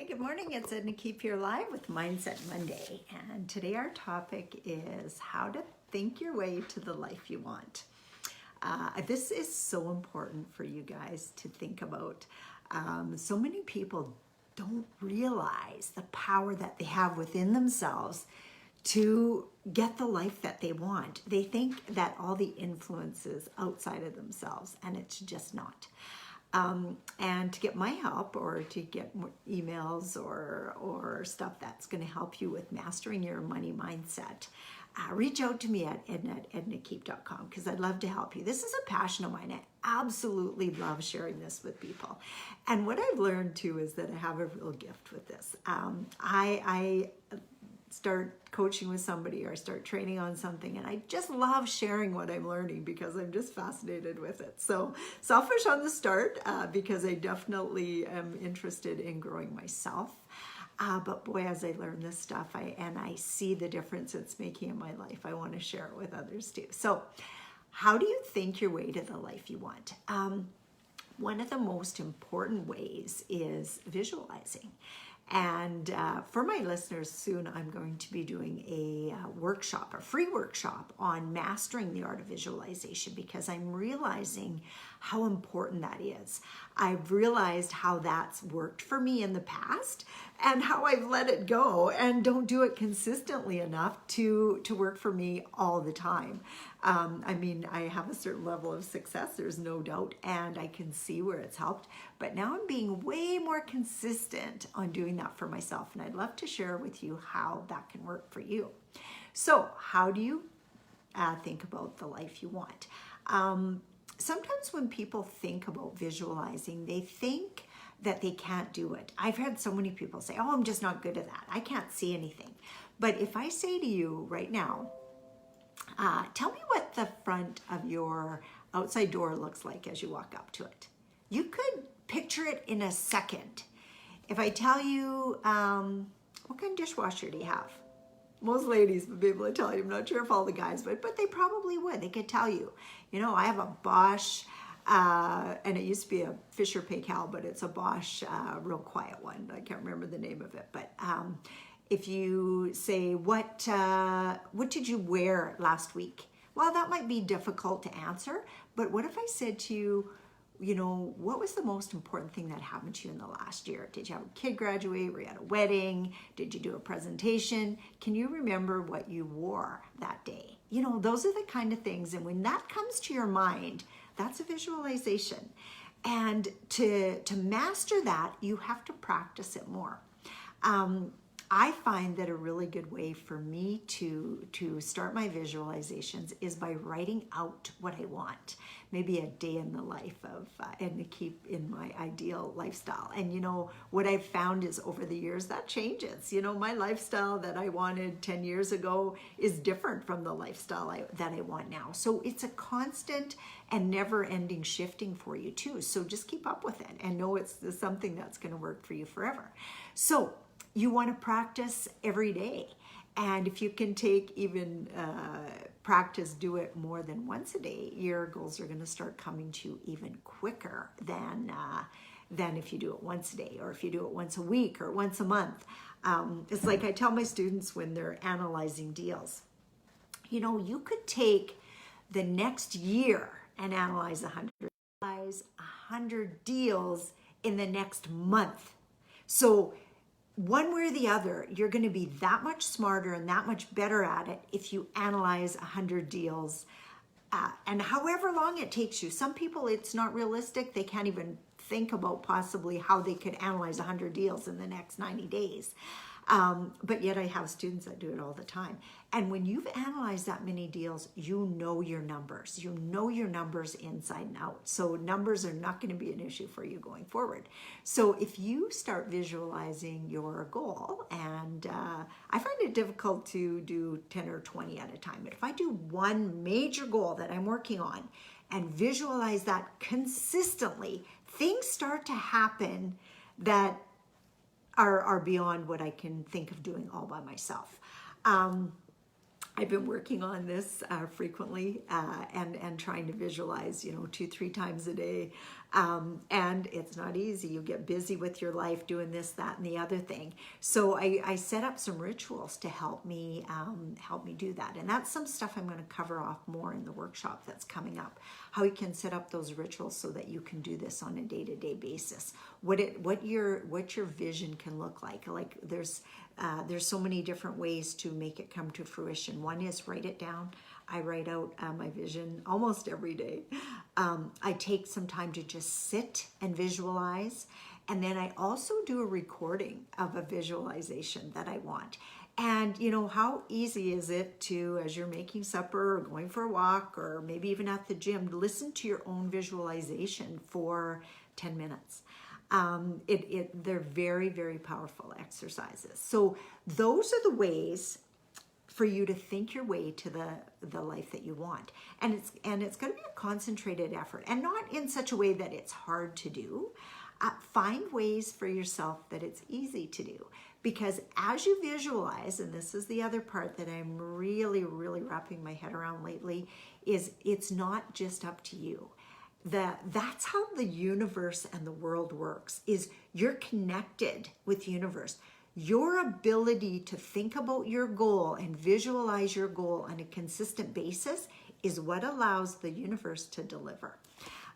Hey, good morning. It's Edna Keep Here Live with Mindset Monday. And today our topic is how to think your way to the life you want. This is so important for you guys to think about. So many people don't realize the power that they have within themselves to get the life that they want. They think that all the influence is outside of themselves, and it's just not. And to get my help or to get more emails or stuff that's going to help you with mastering your money mindset, reach out to me at edna@ednakeep.com because I'd love to help you. This is a passion of mine. I absolutely love sharing this with people. And what I've learned too is that I have a real gift with this. I start coaching with somebody or start training on something, and I just love sharing what I'm learning because I'm just fascinated with it. So selfish on the start because I definitely am interested in growing myself. But boy, as I learn this stuff and I see the difference it's making in my life, I want to share it with others too. So how do you think your way to the life you want? One of the most important ways is visualizing. And for my listeners, soon I'm going to be doing a workshop, a free workshop on mastering the art of visualization because I'm realizing how important that is. I've realized how that's worked for me in the past and how I've let it go and don't do it consistently enough to work for me all the time. I mean, I have a certain level of success, there's no doubt, and I can see where it's helped. But now I'm being way more consistent on doing that for myself, and I'd love to share with you how that can work for you. So how do you think about the life you want? Sometimes when people think about visualizing, they think that they can't do it. I've had so many people say, oh, I'm just not good at that. I can't see anything. But if I say to you right now, tell me what the front of your outside door looks like as you walk up to it. You could picture it in a second. If I tell you, what kind of dishwasher do you have? Most ladies would be able to tell you. I'm not sure if all the guys would, but they probably would. They could tell you. You know, I have a Bosch, and it used to be a Fisher Paykel, but it's a Bosch real quiet one. I can't remember the name of it. But if you say, what did you wear last week? Well, that might be difficult to answer. But what if I said to you, you know, what was the most important thing that happened to you in the last year? Did you have a kid graduate? Were you at a wedding? Did you do a presentation? Can you remember what you wore that day? You know, those are the kind of things. And when that comes to your mind, that's a visualization. And to master that, you have to practice it more. I find that a really good way for me to start my visualizations is by writing out what I want. Maybe a day in the life of Edna Keep in my ideal lifestyle. And you know, what I've found is over the years that changes. You know, my lifestyle that I wanted 10 years ago is different from the lifestyle that I want now. So it's a constant and never-ending shifting for you too. So just keep up with it and know it's something that's going to work for you forever. So you want to practice every day. And if you can take even practice, do it more than once a day, your goals are going to start coming to you even quicker than if you do it once a day or if you do it once a week or once a month. It's like I tell my students when they're analyzing deals, you know, you could take the next year and analyze 100 deals in the next month. So one way or the other, you're going to be that much smarter and that much better at it if you analyze 100 deals. And however long it takes you, some people it's not realistic. They can't even think about possibly how they could analyze 100 deals in the next 90 days. But yet I have students that do it all the time. And when you've analyzed that many deals, you know your numbers. You know your numbers inside and out. So numbers are not going to be an issue for you going forward. So if you start visualizing your goal, and I find it difficult to do 10 or 20 at a time, but if I do one major goal that I'm working on and visualize that consistently, things start to happen that are beyond what I can think of doing all by myself. I've been working on this frequently and trying to visualize, 2-3 times a day And it's not easy. You get busy with your life doing this, that, and the other thing. So I set up some rituals to help me do that. And that's some stuff I'm going to cover off more in the workshop that's coming up. How you can set up those rituals so that you can do this on a day-to-day basis. What your vision can look like. Like there's so many different ways to make it come to fruition. One is write it down. I write out my vision almost every day. I take some time to just sit and visualize. And then I also do a recording of a visualization that I want. And you know, how easy is it to, as you're making supper or going for a walk or maybe even at the gym, listen to your own visualization for 10 minutes. They're very, very powerful exercises. So those are the ways for you to think your way to the life that you want. And it's going to be a concentrated effort, and not in such a way that it's hard to do. Find ways for yourself that it's easy to do. Because as you visualize, and this is the other part that I'm really, really wrapping my head around lately, is it's not just up to you. That's how the universe and the world works, is you're connected with the universe. Your ability to think about your goal and visualize your goal on a consistent basis is what allows the universe to deliver.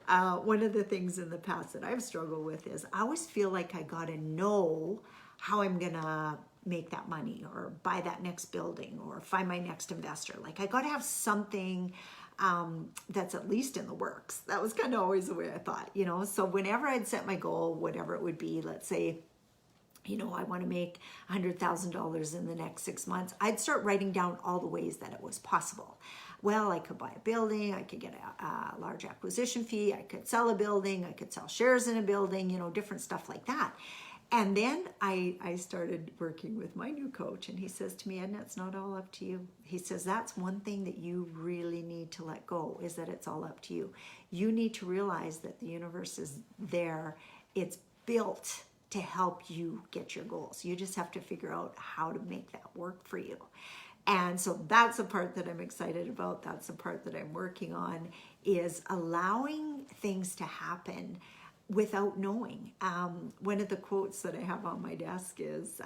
One of the things in the past that I've struggled with is I always feel like I gotta know how I'm gonna make that money or buy that next building or find my next investor. Like I gotta have something that's at least in the works. That was kind of always the way I thought, you know. So whenever I'd set my goal, whatever it would be, let's say, you know, I want to make $100,000 in the next 6 months, I'd start writing down all the ways that it was possible. Well, I could buy a building, I could get a large acquisition fee, I could sell a building, I could sell shares in a building, you know, different stuff like that. And then I started working with my new coach, and he says to me, Edna, it's not all up to you. He says, that's one thing that you really need to let go, is that it's all up to you. You need to realize that the universe is there. It's built to help you get your goals. You just have to figure out how to make that work for you. And so that's the part that I'm excited about. That's the part that I'm working on, is allowing things to happen without knowing. One of the quotes that I have on my desk is,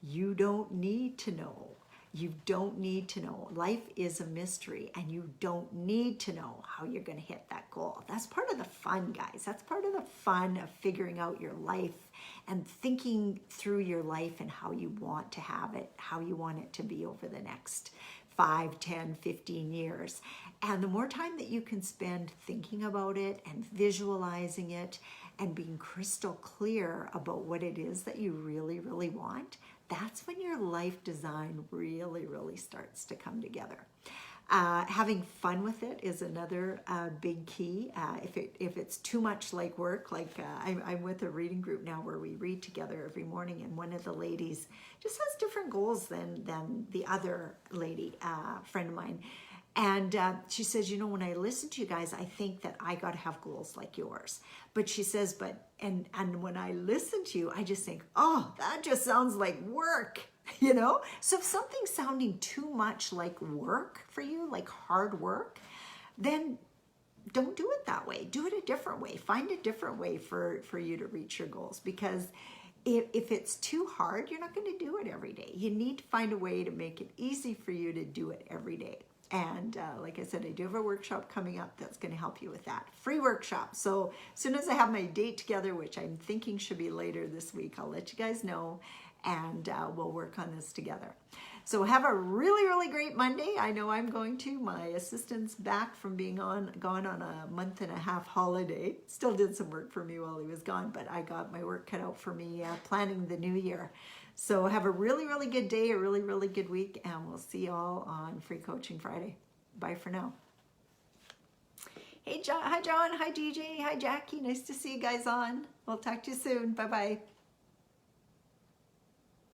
you don't need to know. You don't need to know. Life is a mystery, and you don't need to know how you're going to hit that goal. That's part of the fun, guys. That's part of the fun of figuring out your life and thinking through your life and how you want to have it, how you want it to be over the next 5, 10, 15 years. And the more time that you can spend thinking about it and visualizing it and being crystal clear about what it is that you really, really want, that's when your life design really, really starts to come together. Having fun with it is another big key. If it's too much like work, like I'm with a reading group now where we read together every morning, and one of the ladies just has different goals than the other lady, friend of mine. And she says, you know, when I listen to you guys, I think that I got to have goals like yours. But she says, and when I listen to you, I just think, oh, that just sounds like work, you know? So if something's sounding too much like work for you, like hard work, then don't do it that way. Do it a different way. Find a different way for you to reach your goals, because if it's too hard, you're not going to do it every day. You need to find a way to make it easy for you to do it every day. And like I said, I do have a workshop coming up that's going to help you with that. Free workshop. So as soon as I have my date together, which I'm thinking should be later this week, I'll let you guys know, and we'll work on this together. So have a really, really great Monday. I know I'm going to. My assistant's back from being gone on a 1.5-month holiday. Still did some work for me while he was gone, but I got my work cut out for me planning the new year. So have a really, really good day, a really, really good week, and we'll see you all on Free Coaching Friday. Bye for now. Hey, John. Hi, John. Hi, DJ. Hi, Jackie. Nice to see you guys on. We'll talk to you soon. Bye-bye.